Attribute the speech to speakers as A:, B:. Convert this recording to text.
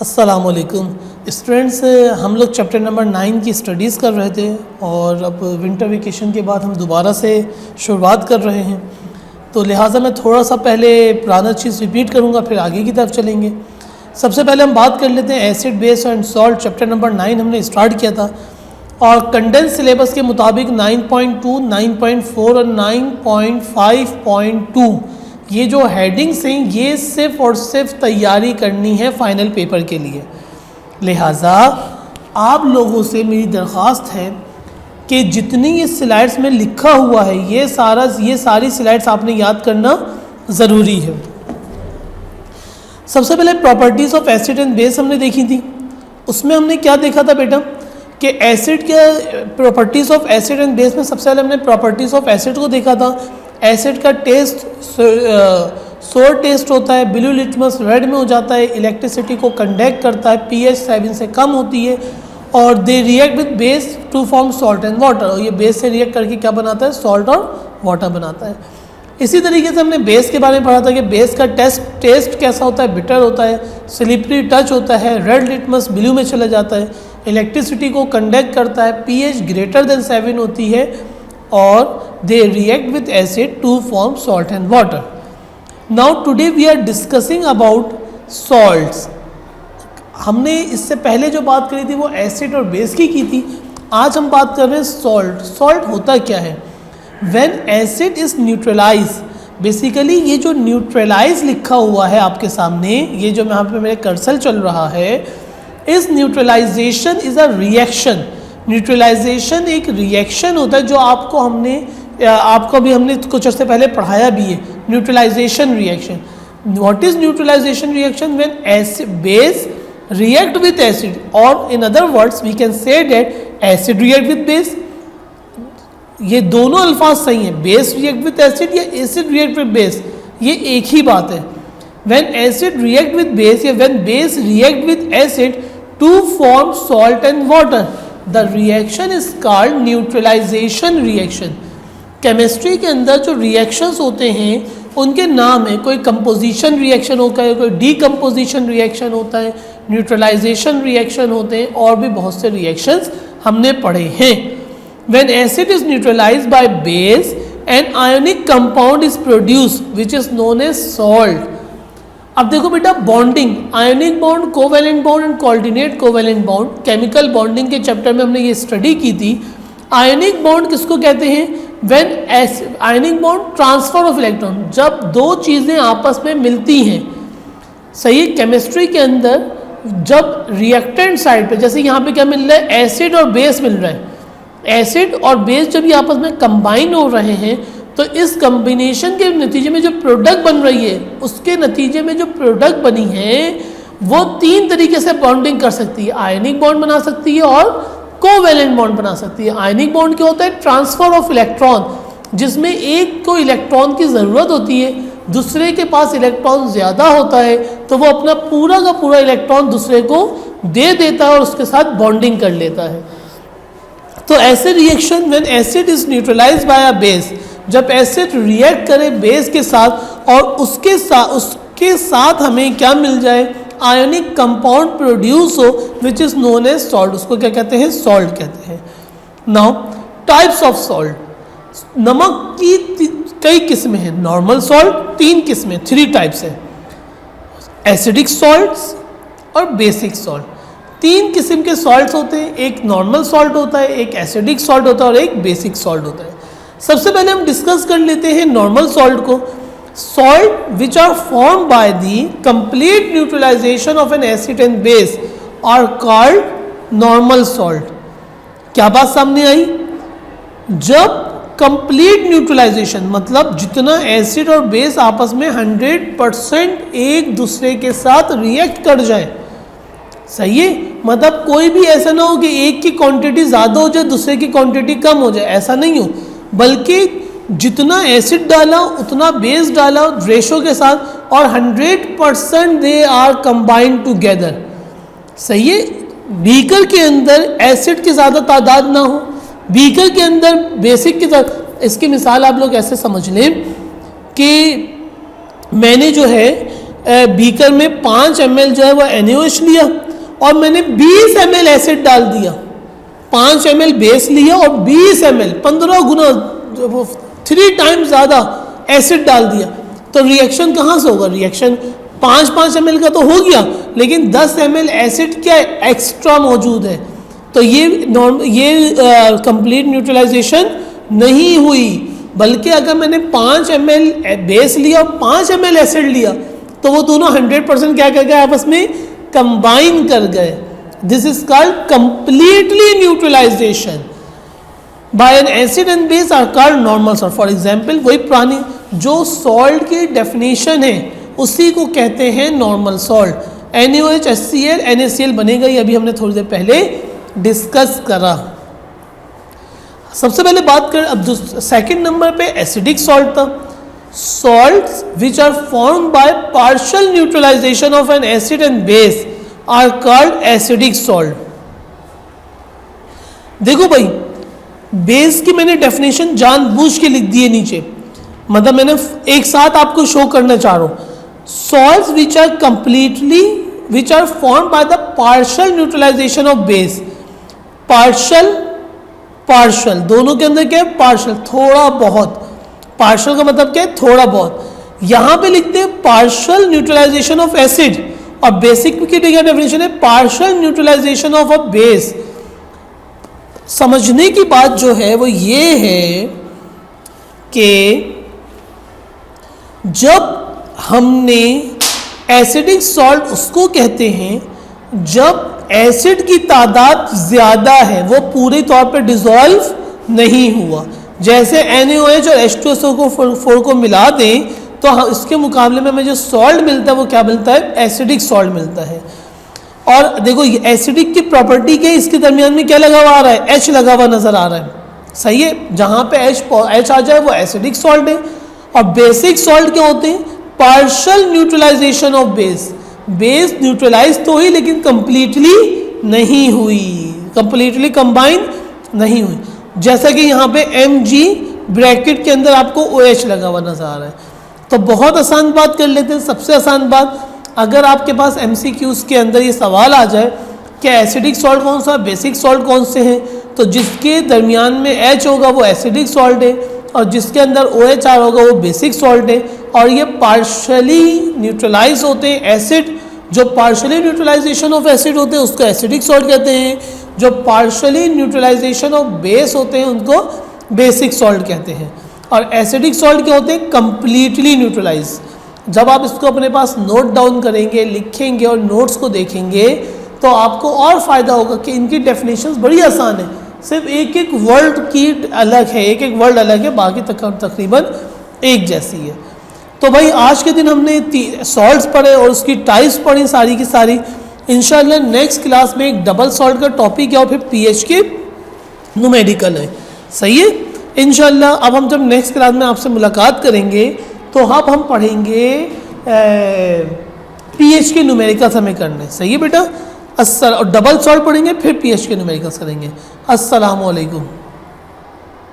A: अस्सलामुअलैकुम स्टूडेंट्स, हम लोग चैप्टर नंबर 9 की स्टडीज़ कर रहे थे और अब विंटर वेकेशन के बाद हम दोबारा से शुरुआत कर रहे हैं। तो लिहाजा मैं थोड़ा सा पहले पुराना चीज़ रिपीट करूँगा, फिर आगे की तरफ चलेंगे। सबसे पहले हम बात कर लेते हैं acid base and salt. Chapter number 9 हमने स्टार्ट किया था और कंडेंस सिलेबस के मुताबिक 9.2, 9.4 और 9.5.2 ये जो हेडिंग्स हैं ये सिर्फ और सिर्फ तैयारी करनी है फाइनल पेपर के लिए। लिहाजा आप लोगों से मेरी दरख्वास्त है कि जितनी ये स्लाइड्स में लिखा हुआ है ये सारी स्लाइड्स आपने याद करना ज़रूरी है। सबसे पहले properties of acid and base हमने देखी थी। उसमें हमने क्या देखा था बेटा कि एसिड के properties of acid and base में सबसे पहले हमने प्रॉपर्टीज़ ऑफ एसिड को देखा था। एसिड का टेस्ट सोर टेस्ट होता है, ब्लू लिटमस रेड में हो जाता है, इलेक्ट्रिसिटी को कंडक्ट करता है, pH 7 से कम होती है और they react with base to form salt and water. और ये बेस से रिएक्ट करके क्या बनाता है? सॉल्ट और वाटर बनाता है। इसी तरीके से हमने बेस के बारे में पढ़ा था कि बेस का टेस्ट कैसा होता है? बिटर होता है, स्लिपरी टच होता है, रेड लिटमस ब्लू में चला जाता है, इलेक्ट्रिसिटी को कंडक्ट करता है, pH ग्रेटर देन 7 होती है और they react with acid to form salt and water. Now today we are discussing about salts. हमने इससे पहले जो बात करी थी वो एसिड और बेस की थी। आज हम बात कर रहे हैं सॉल्ट। सॉल्ट होता क्या है? When acid is neutralized, basically ये जो न्यूट्रलाइज लिखा हुआ है आपके सामने, ये जो यहाँ पे मेरे कर्सर चल रहा है, इस neutralization is a reaction. Neutralization एक रिएक्शन होता है जो आपको अभी हमने कुछ अर्से पहले पढ़ाया भी है। Neutralization reaction, what is neutralization reaction? When acid base react with acid, और in other words we can say that acid react with base. ये दोनों अल्फाज सही हैं, बेस रिएक्ट विद एसिड या एसिड रिएक्ट विद बेस, ये एक ही बात है। When acid react with base या when base react with acid to form salt and water, the reaction is called neutralization reaction. Chemistry के अंदर जो रिएक्शंस होते हैं उनके नाम है, कोई कंपोजिशन रिएक्शन होता है, कोई डीकम्पोजिशन रिएक्शन होता है, न्यूट्रलाइजेशन रिएक्शन होते हैं और भी बहुत से रिएक्शंस हमने पढ़े हैं। When acid is neutralized by base an ionic compound is produced which is known as salt. अब देखो बेटा, bonding, ionic bond, covalent bond and coordinate covalent bond, chemical bonding के चैप्टर में हमने ये स्टडी की थी। आयोनिक बॉन्ड किसको कहते हैं? When ionic bond transfer of electron, जब दो चीज़ें आपस में मिलती हैं। सही, केमिस्ट्री के अंदर जब रिएक्टेंट साइड पे, जैसे यहाँ पे क्या मिल रहा है? एसिड और बेस मिल रहा है। एसिड और बेस जब ये आपस में कंबाइन हो रहे हैं तो इस कम्बिनेशन के नतीजे में जो प्रोडक्ट बन रही है, उसके नतीजे में जो प्रोडक्ट बनी है वो तीन तरीके से बॉन्डिंग कर सकती है। आयनिक बॉन्ड बना सकती है और कोवैलेंट बॉन्ड बना सकती है। आयनिक बॉन्ड क्या होता है? ट्रांसफर ऑफ इलेक्ट्रॉन, जिसमें एक को इलेक्ट्रॉन की ज़रूरत होती है, दूसरे के पास इलेक्ट्रॉन ज़्यादा होता है तो वो अपना पूरा का पूरा इलेक्ट्रॉन दूसरे को दे देता है और उसके साथ बॉन्डिंग कर लेता है। तो ऐसे reaction when acid is neutralized by a base, जब एसिड रिएक्ट करे बेस के साथ और उसके साथ हमें क्या मिल जाए? आयोनिक कंपाउंड प्रोड्यूस हो which is known as salt. उसको क्या कहते हैं? सॉल्ट कहते हैं। नाउ टाइप्स ऑफ सॉल्ट, नमक की कई किस्में हैं। नॉर्मल सॉल्ट 3 किस्में, 3 टाइप्स है, एसिडिक सॉल्ट्स और बेसिक सॉल्ट। 3 किस्म के सॉल्ट्स होते हैं, एक नॉर्मल सॉल्ट होता है, एक एसिडिक सॉल्ट होता है और एक बेसिक सॉल्ट होता है। सबसे पहले हम डिस्कस कर लेते हैं नॉर्मल सॉल्ट को। Salt which are form by the complete neutralization of an acid and base are called normal salt. क्या बात सामने आई? जब कंप्लीट न्यूट्रलाइजेशन मतलब जितना एसिड और बेस आपस में 100% एक दूसरे के साथ रिएक्ट कर जाए। सही है, मतलब कोई भी ऐसा ना हो कि एक की क्वांटिटी ज़्यादा हो जाए दूसरे की क्वांटिटी कम हो जाए, ऐसा नहीं हो, बल्कि जितना एसिड डाला उतना बेस डाला रेशो के साथ और 100% दे आर कंबाइंड टुगेदर। सही है, बीकर के अंदर एसिड की ज़्यादा तादाद ना हो, बीकर के अंदर बेसिक की इसकी मिसाल आप लोग ऐसे समझ लें कि मैंने जो है बीकर में 5 ml जो है वो NaOH लिया और मैंने 20 ml एसिड डाल दिया, 5 ml बेस लिया और 20 ml 15 गुना 3 टाइम्स ज़्यादा एसिड डाल दिया, तो रिएक्शन कहाँ से होगा? रिएक्शन 5 ml का तो हो गया, लेकिन 10 ml एसिड क्या एक्स्ट्रा मौजूद है, तो ये कंप्लीट न्यूट्रलाइजेशन नहीं हुई। बल्कि अगर मैंने 5 ml बेस लिया और 5 ml एसिड लिया तो वो दोनों 100% क्या कर गए? आपस में कंबाइन कर गए। This is called completely neutralization by an acid and base are called normal salt. For example वही पुरानी जो सॉल्ट की डेफिनेशन है उसी को कहते हैं normal salt. NaOH HCl NaCl बनेगा, ये अभी हमने थोड़ी देर पहले डिस्कस करा। सबसे पहले बात करें अब जो सेकंड नंबर पे एसिडिक सॉल्ट था। Salts which are form by partial neutralization of an acid and base are called acidic salt. देखो भाई, बेस की मैंने डेफिनेशन जानबूझ के लिख दी है नीचे, मतलब मैंने एक साथ आपको शो करना चाह रहा हूं। Salts which are form by the partial neutralization of base. Partial दोनों के अंदर क्या है? पार्शियल, थोड़ा बहुत। पार्शियल का मतलब क्या है? थोड़ा बहुत। यहां पे लिखते हैं पार्शियल न्यूट्रलाइजेशन ऑफ एसिड और बेसिक की क्या डेफिनेशन है? Partial neutralization of a base. समझने की बात जो है वो ये है कि जब हमने एसिडिक सॉल्ट उसको कहते हैं जब एसिड की तादाद ज़्यादा है, वो पूरे तौर पे डिज़ोल्व नहीं हुआ। जैसे NaOH और H2SO4 को मिला दें तो इसके मुकाबले में हमें जो सॉल्ट मिलता है वो क्या मिलता है? एसिडिक सॉल्ट मिलता है। और देखो एसिडिक की प्रॉपर्टी क्या है? इसके दरमियान में क्या लगा हुआ आ रहा है? H लगा हुआ नज़र आ रहा है, सही है। जहाँ पे H आ जाए वो एसिडिक सॉल्ट है। और बेसिक सॉल्ट क्या होते हैं? Partial neutralization of base. Base neutralize तो हुई लेकिन कंप्लीटली नहीं हुई, कंप्लीटली कंबाइन नहीं हुई। जैसा कि यहाँ पे Mg ब्रैकेट के अंदर आपको OH लगा हुआ नजर आ रहा है। तो बहुत आसान बात कर लेते हैं। सबसे आसान बात, अगर आपके पास MCQs के अंदर ये सवाल आ जाए कि एसिडिक सॉल्ट कौन सा, बेसिक सॉल्ट कौन से हैं, तो जिसके दरमियान में H होगा वो एसिडिक सॉल्ट है और जिसके अंदर OH होगा वो बेसिक सॉल्ट है। और ये पार्शली न्यूट्रलाइज होते हैं एसिड। जो पार्शली न्यूट्रलाइजेशन ऑफ एसिड होते हैं उसको एसिडिक सॉल्ट कहते हैं, जो पार्शली न्यूट्रलाइजेशन ऑफ बेस होते हैं उनको बेसिक सॉल्ट कहते हैं। और एसिडिक सॉल्ट क्या होते हैं? Completely neutralize. जब आप इसको अपने पास नोट डाउन करेंगे, लिखेंगे और नोट्स को देखेंगे तो आपको और फ़ायदा होगा कि इनकी डेफिनेशंस बड़ी आसान है। सिर्फ एक एक वर्ड की अलग है, एक एक वर्ड अलग है, बाकी तकरीबन एक जैसी है। तो भाई आज के दिन हमने सॉल्ट्स पढ़े और उसकी टाइप्स पढ़ी सारी की सारी। इंशाल्लाह नेक्स्ट क्लास में एक डबल सॉल्ट का टॉपिक है और फिर पीएच के न्यूमेरिकल है, सही है। इंशाल्लाह अब हम जब नेक्स्ट क्लास में आपसे मुलाकात करेंगे तो अब हम पढ़ेंगे पीएच के न्यूमेरिकल्स हमें करने, सही है बेटा। और डबल सॉल्ट पढ़ेंगे फिर पीएच के न्यूमेरिकल्स करेंगे। अस्सलामु अलैकुम।